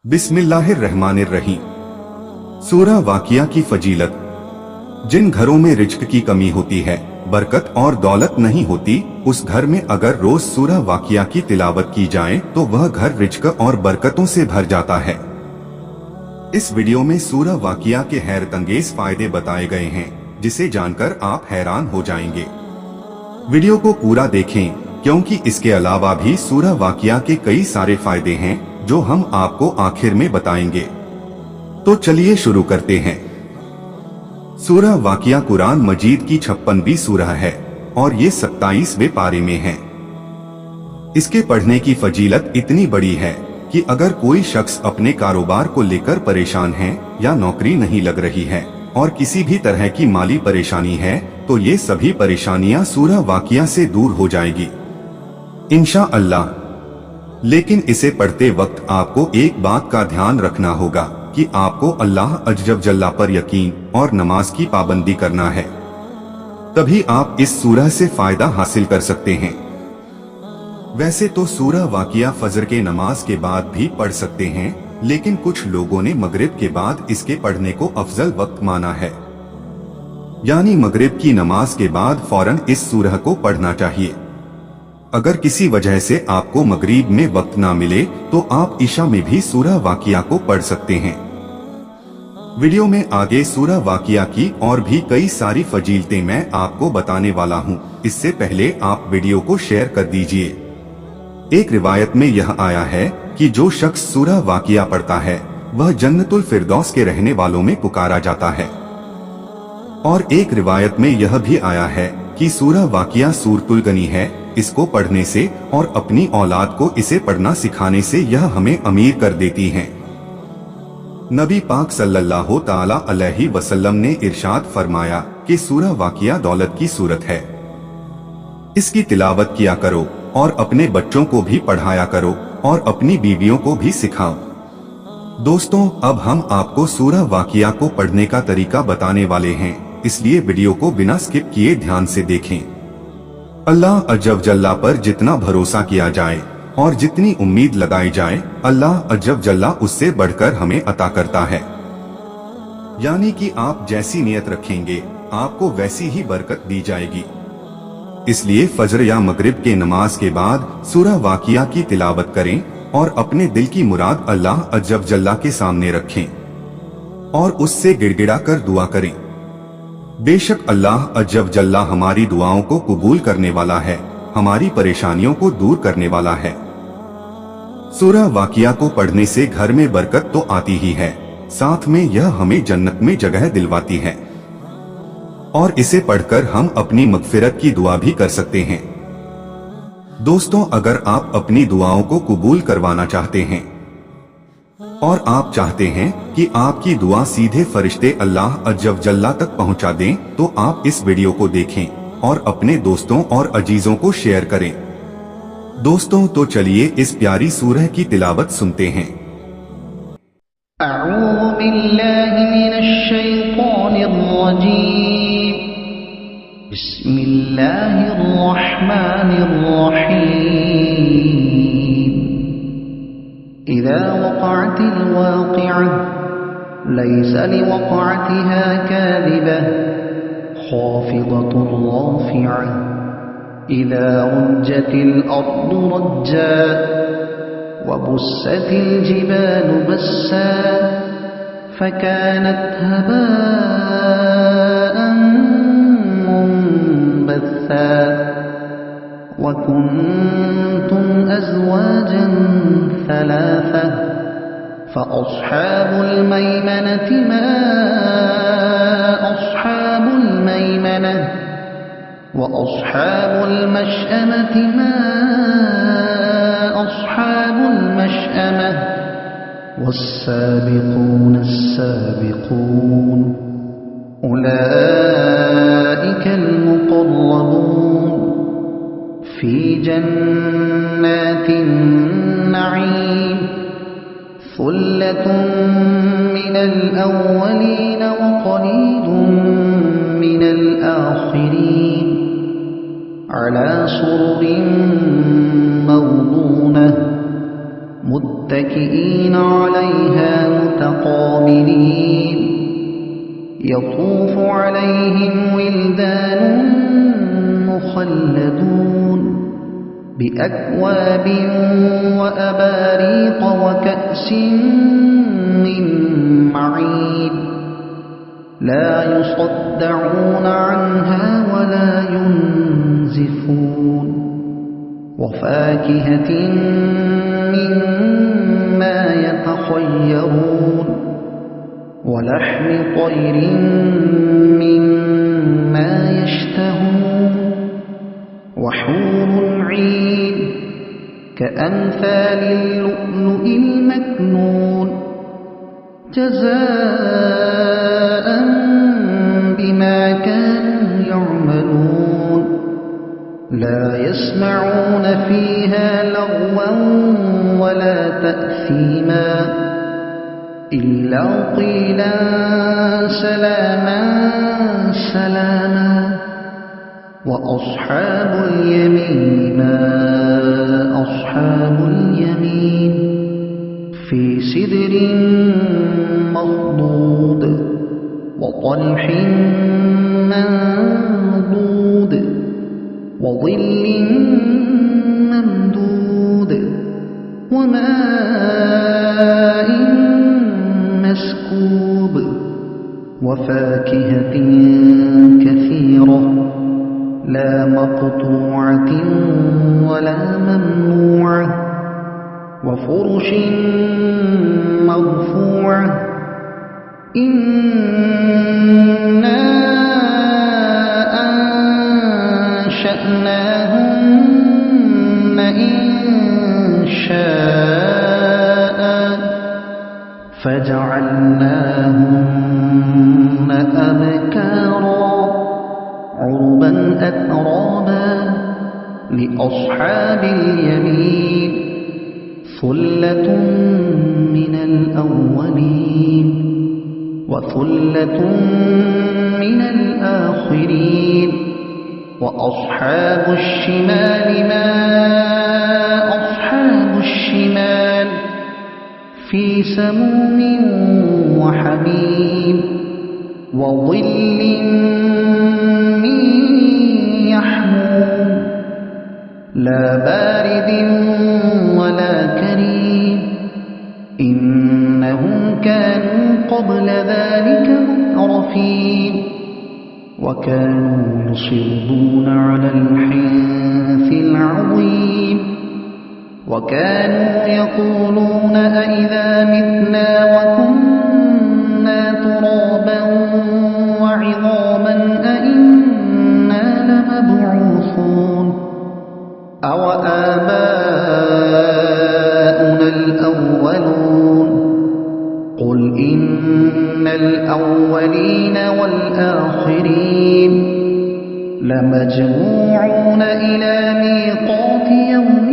बिस्मिल्लाहिर्रहमानिर्रहीम। सूरह वाकिया की फजीलत। जिन घरों में रिज्क की कमी होती है, बरकत और दौलत नहीं होती, उस घर में अगर रोज सूरह वाकिया की तिलावत की जाए तो वह घर रिज्क और बरकतों से भर जाता है। इस वीडियो में सूरह वाकिया के हैरतअंगेज फायदे बताए गए हैं, जिसे जानकर आप हैरान हो जाएंगे। वीडियो को पूरा देखें, क्योंकि इसके अलावा भी सूरह वाकिया के कई सारे फायदे हैं जो हम आपको आखिर में बताएंगे। तो चलिए शुरू करते हैं। सूरह वाकिया कुरान मजीद की 56वीं सूरह है और ये 27वें पारे में है। इसके पढ़ने की फजीलत इतनी बड़ी है कि अगर कोई शख्स अपने कारोबार को लेकर परेशान है या नौकरी नहीं लग रही है और किसी भी तरह की माली परेशानी है, तो ये सभी परेशानियां सूरह वाकिया से दूर हो जाएगी इंशाअल्लाह। लेकिन इसे पढ़ते वक्त आपको एक बात का ध्यान रखना होगा कि आपको अल्लाह अज़्ज़ जल्ला पर यकीन और नमाज की पाबंदी करना है, तभी आप इस सूरह से फायदा हासिल कर सकते हैं। वैसे तो सूरह वाकिया फजर के नमाज के बाद भी पढ़ सकते हैं, लेकिन कुछ लोगों ने मगरिब के बाद इसके पढ़ने को अफजल वक्त माना है, यानी मगरिब की नमाज के बाद फौरन इस सूरह को पढ़ना चाहिए। अगर किसी वजह से आपको मगरिब में वक्त ना मिले तो आप इशा में भी सूरह वाकिया को पढ़ सकते हैं। वीडियो में आगे सूरह वाकिया की और भी कई सारी फजीलतें मैं आपको बताने वाला हूँ। इससे पहले आप वीडियो को शेयर कर दीजिए। एक रिवायत में यह आया है कि जो शख्स सूरह वाकिया पढ़ता है वह जन्नतुल फिरदौस के रहने वालों में पुकारा जाता है। और एक रिवायत में यह भी आया है कि सूरह वाकिया सूरतुल गनी है। इसको पढ़ने से और अपनी औलाद को इसे पढ़ना सिखाने से यह हमें अमीर कर देती हैं। नबी पाक सल्लल्लाहु ताला अलैहि वसल्लम ने इरशाद फरमाया कि सूरह वाकिया दौलत की सूरत है, इसकी तिलावत किया करो और अपने बच्चों को भी पढ़ाया करो और अपनी बीवियों को भी सिखाओ। दोस्तों, अब हम आपको सूरह वाकिया को पढ़ने का तरीका बताने वाले हैं, इसलिए वीडियो को बिना स्किप किए ध्यान से देखें। अल्लाह अज़्ज़ जल्ला पर जितना भरोसा किया जाए और जितनी उम्मीद लगाई जाए, अल्लाह अज़्ज़ जल्ला उससे बढ़कर हमें अता करता है। यानी कि आप जैसी नियत रखेंगे आपको वैसी ही बरकत दी जाएगी। इसलिए फजर या मगरिब के नमाज के बाद सूरह वाकिया की तिलावत करें और अपने दिल की मुराद अल्लाह अज़्ज़ जल्ला के सामने रखें और उससे गिड़गिड़ा कर दुआ करें। बेशक अल्लाह अज़्ज़ जल्ला हमारी दुआओं को कबूल करने वाला है, हमारी परेशानियों को दूर करने वाला है। सूरह वाकिया को पढ़ने से घर में बरकत तो आती ही है, साथ में यह हमें जन्नत में जगह दिलवाती है और इसे पढ़कर हम अपनी मगफिरत की दुआ भी कर सकते हैं। दोस्तों, अगर आप अपनी दुआओं को कबूल करवाना चाहते हैं और आप चाहते हैं कि आपकी दुआ सीधे फरिश्ते अल्लाह अज़्ज़ जल्ला तक पहुंचा दें, तो आप इस वीडियो को देखें और अपने दोस्तों और अजीजों को शेयर करें। दोस्तों, तो चलिए इस प्यारी सूरह की तिलावत सुनते हैं। अऊज़ु बिल्लाहि मिनश शैतानिर रजीम। बिस्मिल्लाहिर रहमानिर रहीम। इज़ा वक़अतिल वाक़िअह लैसा लिवक़अतिहा काज़िबह ख़ाफ़िज़तुर राफ़िअह। इज़ा रुज्जतिल अर्दु रज्जा वबुस्सतिल जिबालु बस्सा फकानत हबाअन मुंबस्सा वकुंतुम अज़वाजन सलासा फ़अस्हाबुल मैमनति मा अस्हाबुल मैमनह वअस्हाबुल मशअमति मा अस्हाबुल मशअमह वस्साबिक़ून अस्साबिक़ून उलाइकल मुक़र्रबून फ़ी जन्नातिन नईम सुल्लतुम मिनल अव्वलीन वक़लीलुम मिनल आखिरीन अला सुरुरिन मौदूनह متكئين عليها متقابلين يطوف عليهم ولدان مخلدون بأكواب وأباريق وكأس من معين لا يصدعون عنها ولا ينزفون وفاكهة مما يتخيرون ولحم طير مما يشتهون وحور عين كأمثال اللؤلؤ المكنون جزاء بما كانوا يعملون لا يسمعون فيها لغوا ولا تأثيما إلا قيلا سلاما سلاما وأصحاب اليمين ما أصحاب اليمين في سدر مخضود وطلح منضود وظل ممدود وماء مسكوب وفاكهة كثيرة لا مقطوعة ولا ممنوعة وفرش مرفوعة إنا أنشأناهن إنشاء فجعلناهن أبكارا عربا أترابا لأصحاب اليمين ثلة من الأولين وثلة من الآخرين وأصحاب الشمال ما أصحاب الشمال في سموم وحميم وظل من يحموم لا بارد ولا كريم إنهم كانوا قبل ذلك مترفين وكانوا يصرون على الحنث العظيم وكانوا يقولون أئذا متنا وكنا ترابا وعظاما أئنا لمبعوثون أو آباؤنا الأولون قل إن الأولين والآخرين لمجموعون إلى ميقات يوم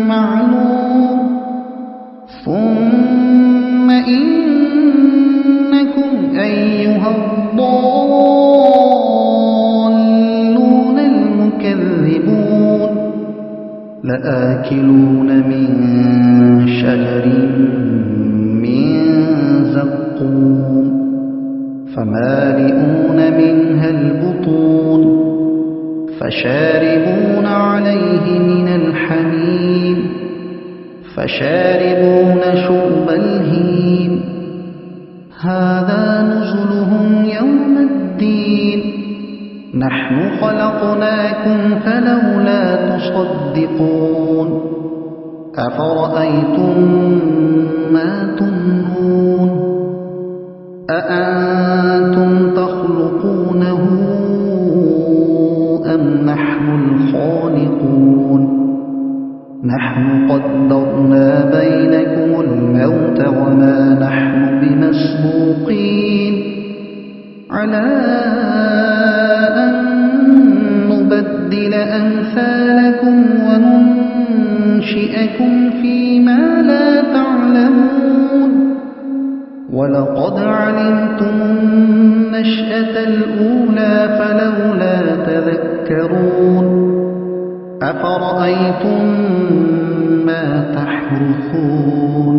معلوم ثم إنكم أيها الضالون المكذبون لآكلون من شجر من زقوم فمالئون منها البطون فشاربون عليه من الحميم فشاربون شرب الهيم هذا نزلهم يوم الدين نحن خلقناكم فلولا تصدقون أفرأيتم ما تمنون أأنتم تخلقونه أم نحن الخالقون نحن قدرنا بينكم الموت وما نحن بمسبوقين على أن نبدل أمثالكم وننشئكم فيما لا تعلمون ولقد علمتم النشأة الأولى فلولا تذكرون أفرأيتم ما تحرثون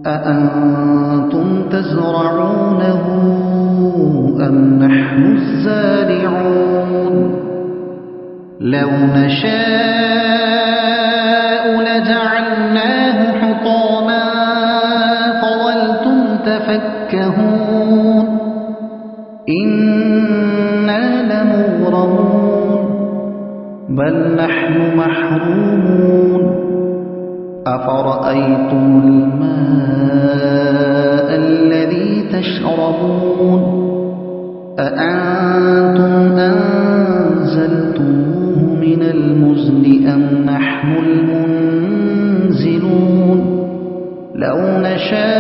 أأنتم تزرعونه أم نحن الزارعون لو نشاء لجعلناه حطاما فظلتم تفكهون إنا لمغرمون بل نحن محرومون أفرأيتم الماء الذي تشربون أأنتم أنزلتموه من المزن أم نحن المنزلون لو نشاء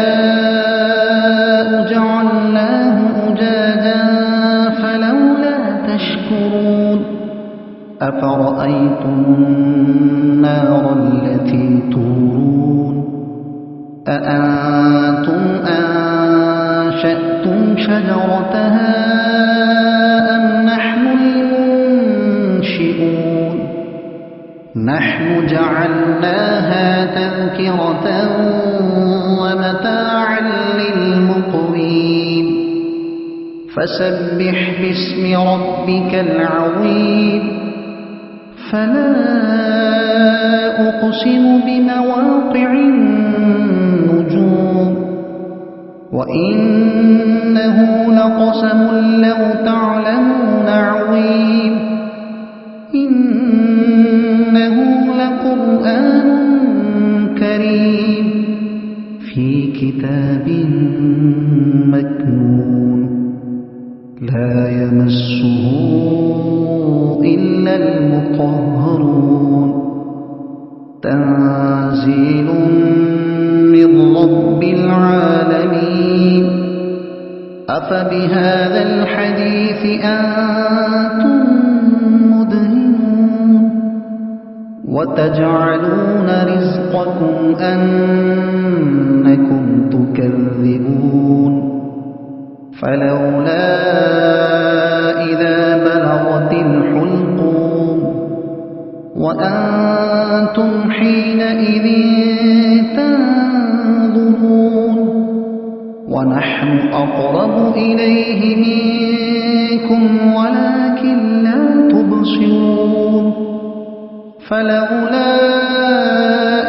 جعلناه أجاجا فلولا تشكرون أفرأيتم النار التي تورون أأنتم أنشأتم شجرتها أم نحن المنشئون نحن جعلناها تذكرة ومتاعا للمقوين فسبح باسم ربك العظيم فلا أقسم بمواقع النجوم وإنه لقسم لو تعلمون عظيم إنه لقرآن كريم في كتاب مكنون لا يمسه إلا المطهرون تنزيل من رب العالمين أفبهذا الحديث أنتم مدهنون وتجعلون رزقكم أنكم تكذبون فلولا إذا بلغت الحلقوم وأنتم حينئذ تنظرون ونحن أقرب إليه منكم ولكن لا تبصرون فلولا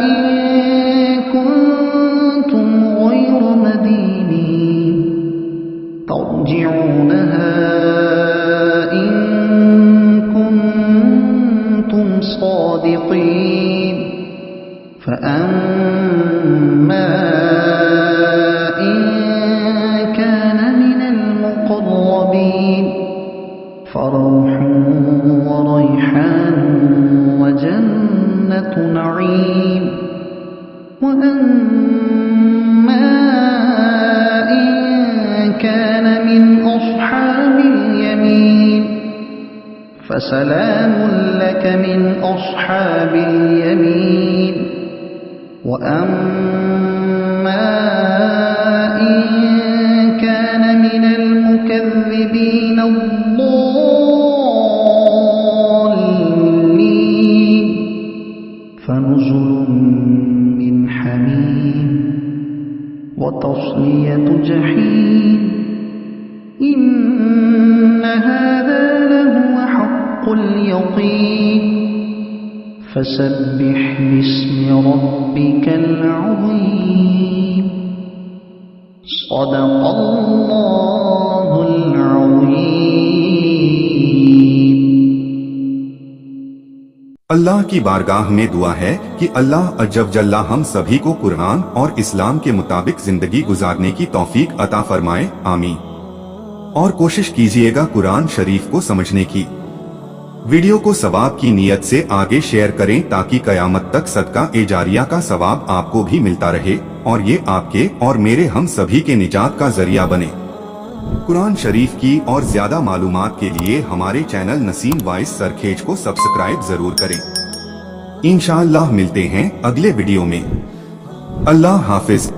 إن كنتم غير مدينين ترجعونها إن كنتم صادقين فأما إن كان من المقربين فروح وريحان وجنة نعيم وأما إن كان من أصحاب اليمين فسلام لك من أصحاب اليمين وأما إن كان من المكذبين الضالين فنزل من حميم وتصلية جحيم إن هذا لهو حق اليقين فسبح باسم ربك العظيم صدق الله العظيم اللہ کی بارگاہ میں دعا ہے کہ اللہ عز و جل ہم سبھی کو قرآن اور اسلام کے مطابق زندگی گزارنے کی توفیق عطا فرمائے، آمین۔ اور کوشش کیجئے گا قرآن شریف کو سمجھنے کی۔ ویڈیو کو ثواب کی نیت سے آگے شیئر کریں تاکہ قیامت تک صدقہ جاریہ کا ثواب آپ کو بھی ملتا رہے اور یہ آپ کے اور میرے ہم سبھی کے نجات کا ذریعہ بنے۔ قرآن شریف کی اور زیادہ معلومات کے لیے ہمارے چینل نسیم وائس سرکھیج کو سبسکرائب ضرور کریں۔ انشاءاللہ ملتے ہیں اگلے ویڈیو میں۔ اللہ حافظ۔